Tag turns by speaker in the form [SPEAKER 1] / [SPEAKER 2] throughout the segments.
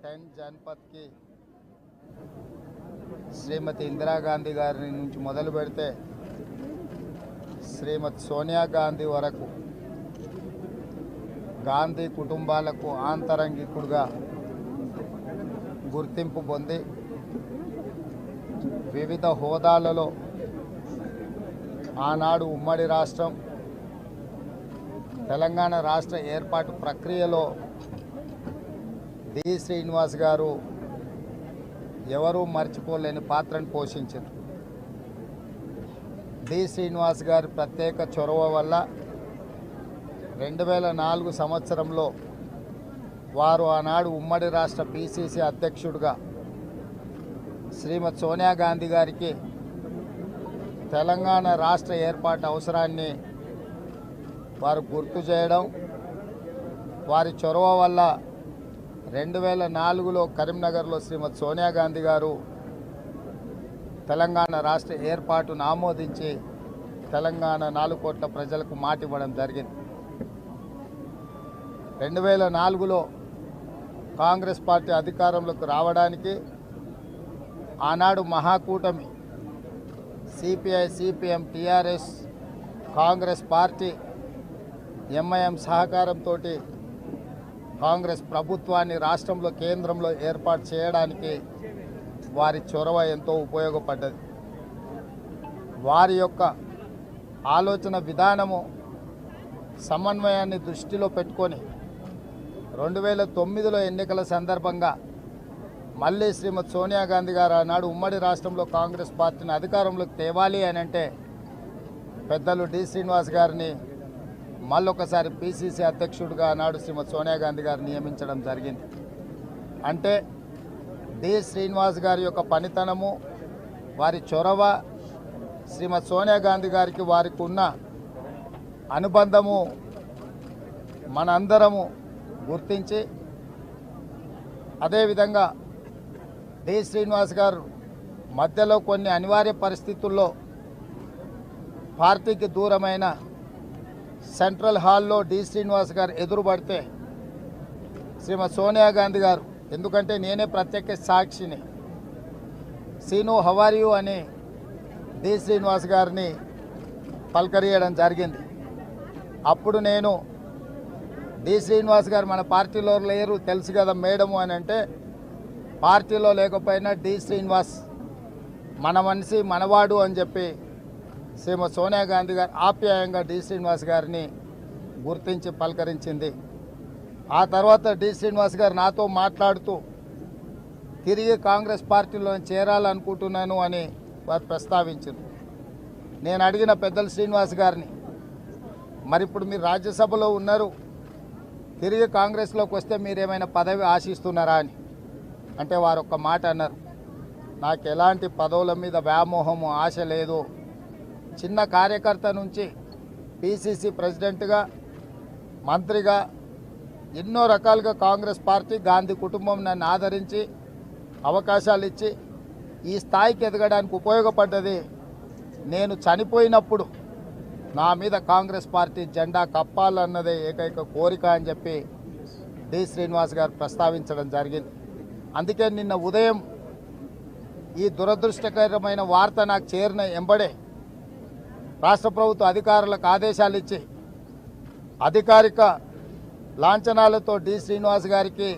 [SPEAKER 1] 10 जनपद की శ్రీమతి ఇందిరాగాంధీ గారి నుంచి మొదలు పెడితే శ్రీమతి సోనియా గాంధీ వరకు గాంధీ కుటుంబాలకు ఆంతరంగికుడుగా గుర్తింపు పొంది వివిధ హోదాలలో ఆనాడు ఉమ్మడి రాష్ట్రం తెలంగాణ రాష్ట్ర ఏర్పాటు ప్రక్రియలో డి శ్రీనివాస్ గారు ఎవరూ మర్చిపోలేని పాత్రను పోషించారు. డి శ్రీనివాస్ గారి ప్రత్యేక చొరవ వల్ల 2004 సంవత్సరంలో వారు ఆనాడు ఉమ్మడి రాష్ట్ర పిసిసి అధ్యక్షుడిగా శ్రీమతి సోనియా గాంధీ గారికి తెలంగాణ రాష్ట్ర ఏర్పాటు అవసరాన్ని వారు గుర్తు చేయడం, వారి చొరవ వల్ల 2004లో కరీంనగర్లో శ్రీమతి సోనియా గాంధీ గారు తెలంగాణ రాష్ట్ర ఏర్పాటును ఆమోదించి తెలంగాణ 4 కోట్ల ప్రజలకు మాట ఇవ్వడం జరిగింది. 2004లో కాంగ్రెస్ పార్టీ అధికారంలోకి రావడానికి ఆనాడు మహాకూటమి CPI, CPM, TRS, Congress party, MIM సహకారంతో కాంగ్రెస్ ప్రభుత్వాన్ని రాష్ట్రంలో కేంద్రంలో ఏర్పాటు చేయడానికి వారి చొరవ ఎంతో ఉపయోగపడ్డది. వారి యొక్క ఆలోచన విధానము సమన్వయాన్ని దృష్టిలో పెట్టుకొని 2009లో ఎన్నికల సందర్భంగా మళ్ళీ శ్రీమతి సోనియా గాంధీ గారు ఆనాడు ఉమ్మడి రాష్ట్రంలో కాంగ్రెస్ పార్టీని అధికారంలోకి తేవాలి అని అంటే పెద్దలు డి శ్రీనివాస్ గారిని మళ్ళొకసారి పిసిసి అధ్యక్షుడిగా ఆనాడు శ్రీమతి సోనియా గాంధీ గారు నియమించడం జరిగింది. అంటే డి శ్రీనివాస్ గారి యొక్క పనితనము, వారి చొరవ, శ్రీమతి సోనియా గాంధీ గారికి వారికి ఉన్న అనుబంధము మనందరము గుర్తించి, అదేవిధంగా డి శ్రీనివాస్ గారు మధ్యలో కొన్ని అనివార్య పరిస్థితుల్లో పార్టీకి దూరమైన సెంట్రల్ హాల్లో డి శ్రీనివాస్ గారు ఎదురుపడితే శ్రీమతి సోనియా గాంధీ గారు, ఎందుకంటే నేనే ప్రత్యక్ష సాక్షిని, సీను హవారియు అని డి శ్రీనివాస్ గారిని పలకరియడం జరిగింది. అప్పుడు నేను డి శ్రీనివాస్ గారు మన పార్టీలో లేరు తెలుసు కదా మేడము అని అంటే, పార్టీలో లేకపోయినా డి శ్రీనివాస్ మన మనిషి మనవాడు అని చెప్పి శ్రీమతి సోనియా గాంధీ గారు ఆప్యాయంగా డి శ్రీనివాస్ గారిని గుర్తించి పలకరించింది. ఆ తర్వాత డి శ్రీనివాస్ గారు నాతో మాట్లాడుతూ తిరిగి కాంగ్రెస్ పార్టీలో చేరాలనుకుంటున్నాను అని వారు ప్రస్తావించారు. నేను అడిగిన పెద్దలు శ్రీనివాస్ గారిని, మరి ఇప్పుడు మీరు రాజ్యసభలో ఉన్నారు, తిరిగి కాంగ్రెస్లోకి వస్తే మీరేమైనా పదవి ఆశిస్తున్నారా అని అంటే వారు ఒక్క మాట అన్నారు, నాకు ఎలాంటి పదవుల మీద వ్యామోహము ఆశ లేదు. చిన్న కార్యకర్త నుంచి పిసిసి ప్రెసిడెంట్గా, మంత్రిగా ఎన్నో రకాలుగా కాంగ్రెస్ పార్టీ, గాంధీ కుటుంబం నన్ను ఆదరించి అవకాశాలు ఇచ్చి ఈ స్థాయికి ఎదగడానికి ఉపయోగపడ్డది. నేను చనిపోయినప్పుడు నా మీద కాంగ్రెస్ పార్టీ జెండా కప్పాలన్నదే ఏకైక కోరిక అని చెప్పి డి శ్రీనివాస్ గారు ప్రస్తావించడం జరిగింది. అందుకే నిన్న ఉదయం ఈ దురదృష్టకరమైన వార్త నాకు చేరిన ఎంబడే రాష్ట్ర ప్రభుత్వ అధికారులకు ఆదేశాలు ఇచ్చి అధికారిక లాంఛనాలతో డి శ్రీనివాస్ గారికి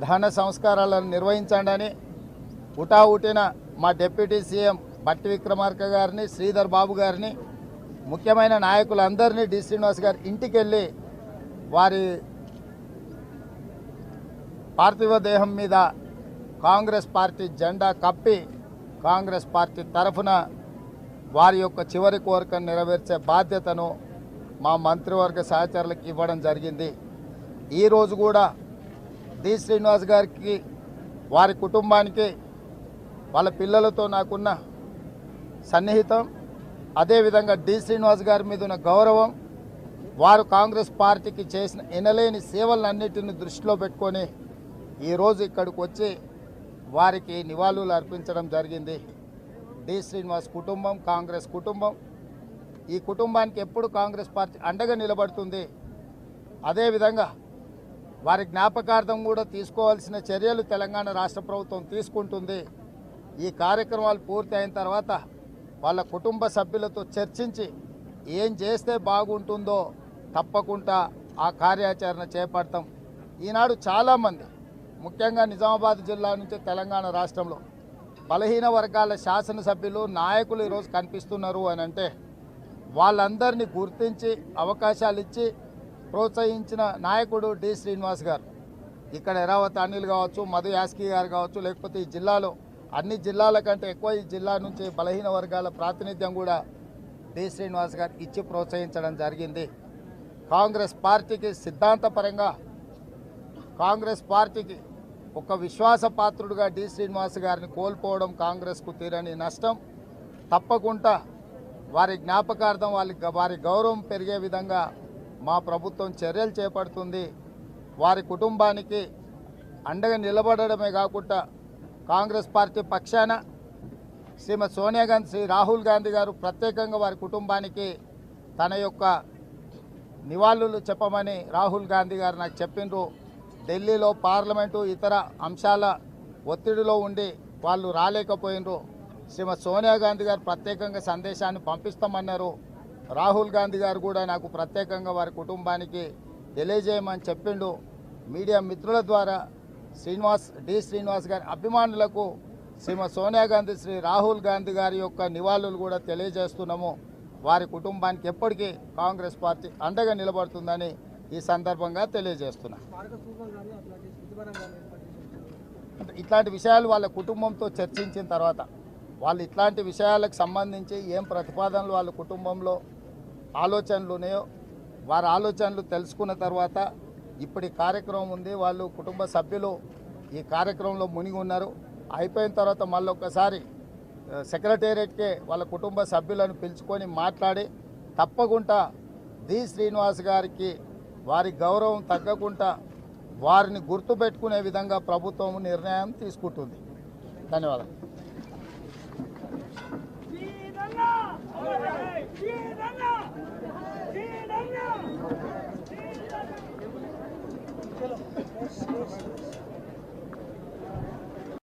[SPEAKER 1] దహన సంస్కారాలను నిర్వహించండి, హుటాహుటిన మా డిప్యూటీ సీఎం బట్టి విక్రమార్క గారిని, శ్రీధర్ బాబు గారిని, ముఖ్యమైన నాయకులందరినీ డి శ్రీనివాస్ గారి ఇంటికి వెళ్ళి వారి పార్థివ దేహం మీద కాంగ్రెస్ పార్టీ జెండా కప్పి కాంగ్రెస్ పార్టీ తరఫున వారి యొక్క చివరి కోరికను నెరవేర్చే బాధ్యతను మా మంత్రివర్గ సహచరులకు ఇవ్వడం జరిగింది. ఈరోజు కూడా డి శ్రీనివాస్ గారికి, వారి కుటుంబానికి, వాళ్ళ పిల్లలతో నాకున్న సన్నిహితం, అదేవిధంగా డి శ్రీనివాస్ గారి మీద ఉన్న గౌరవం, వారు కాంగ్రెస్ పార్టీకి చేసిన ఎనలేని సేవలన్నిటిని దృష్టిలో పెట్టుకొని ఈరోజు ఇక్కడికి వచ్చి వారికి నివాళులు అర్పించడం జరిగింది. డి శ్రీనివాస్ కుటుంబం, కాంగ్రెస్ కుటుంబం, ఈ కుటుంబానికి ఎప్పుడు కాంగ్రెస్ పార్టీ అండగా నిలబడుతుంది. అదేవిధంగా వారి జ్ఞాపకార్థం కూడా తీసుకోవాల్సిన చర్యలు తెలంగాణ రాష్ట్ర ప్రభుత్వం తీసుకుంటుంది. ఈ కార్యక్రమాలు పూర్తి అయిన తర్వాత వాళ్ళ కుటుంబ సభ్యులతో చర్చించి ఏం చేస్తే బాగుంటుందో తప్పకుండా ఆ కార్యాచరణ చేపడతాం. ఈనాడు చాలామంది ముఖ్యంగా నిజామాబాద్ జిల్లా నుంచి తెలంగాణ రాష్ట్రంలో బలహీన వర్గాల శాసనసభ్యులు నాయకులు ఈరోజు కనిపిస్తున్నారు అని అంటే వాళ్ళందరినీ గుర్తించి అవకాశాలు ఇచ్చి ప్రోత్సహించిన నాయకుడు డి శ్రీనివాస్ గారు. ఇక్కడ ఎరావత్ అనిల్ కావచ్చు, మధు యాస్కి గారు కావచ్చు, లేకపోతే ఈ జిల్లాలో అన్ని జిల్లాల కంటే ఎక్కువ ఈ జిల్లా నుంచి బలహీన వర్గాల ప్రాతినిధ్యం కూడా డి శ్రీనివాస్ గారు ఇచ్చి ప్రోత్సహించడం జరిగింది. కాంగ్రెస్ పార్టీకి సిద్ధాంతపరంగా కాంగ్రెస్ పార్టీకి ఒక విశ్వాసపాత్రుడుగా డి శ్రీనివాస్ గారిని కోల్పోవడం కాంగ్రెస్కు తీరని నష్టం. తప్పకుండా వారి జ్ఞాపకార్థం వారి గౌరవం పెరిగే విధంగా మా ప్రభుత్వం చర్యలు చేపడుతుంది. వారి కుటుంబానికి అండగా నిలబడడమే కాకుండా కాంగ్రెస్ పార్టీ పక్షాన శ్రీమతి సోనియా గాంధీ, శ్రీ రాహుల్ గాంధీ గారు ప్రత్యేకంగా వారి కుటుంబానికి తన యొక్క నివాళులు చెప్పమని రాహుల్ గాంధీ గారు నాకు చెప్పిండ్రు. ఢిల్లీలో పార్లమెంటు ఇతర అంశాల ఒత్తిడిలో ఉండి వాళ్ళు రాలేకపోయినరు. శ్రీమతి సోనియా గాంధీ గారు ప్రత్యేకంగా సందేశాన్ని పంపిస్తామన్నారు. రాహుల్ గాంధీ గారు కూడా నాకు ప్రత్యేకంగా వారి కుటుంబానికి తెలియజేయమని చెప్పిండు. మీడియా మిత్రుల ద్వారా డి శ్రీనివాస్ గారి అభిమానులకు శ్రీమతి సోనియా గాంధీ, శ్రీ రాహుల్ గాంధీ గారి యొక్క నివాళులు కూడా తెలియజేస్తున్నాము. వారి కుటుంబానికి ఎప్పటికీ కాంగ్రెస్ పార్టీ అండగా నిలబడుతుందని ఈ సందర్భంగా తెలియజేస్తున్నా. ఇట్లాంటి విషయాలు వాళ్ళ కుటుంబంతో చర్చించిన తర్వాత వాళ్ళు ఇట్లాంటి విషయాలకు సంబంధించి ఏం ప్రతిపాదనలు వాళ్ళ కుటుంబంలో ఆలోచనలు ఉన్నాయో వారి ఆలోచనలు తెలుసుకున్న తర్వాత ఇప్పుడు ఈ కార్యక్రమం ఉంది. వాళ్ళు కుటుంబ సభ్యులు ఈ కార్యక్రమంలో మునిగి ఉన్నారు. అయిపోయిన తర్వాత మళ్ళీ ఒకసారి సెక్రటేరియట్కే వాళ్ళ కుటుంబ సభ్యులను పిలుచుకొని మాట్లాడి తప్పకుండా డి శ్రీనివాస్ గారికి వారి గౌరవం తగ్గకుండా వారిని గుర్తుపెట్టుకునే విధంగా ప్రభుత్వం నిర్ణయం తీసుకుంటుంది. ధన్యవాదాలు.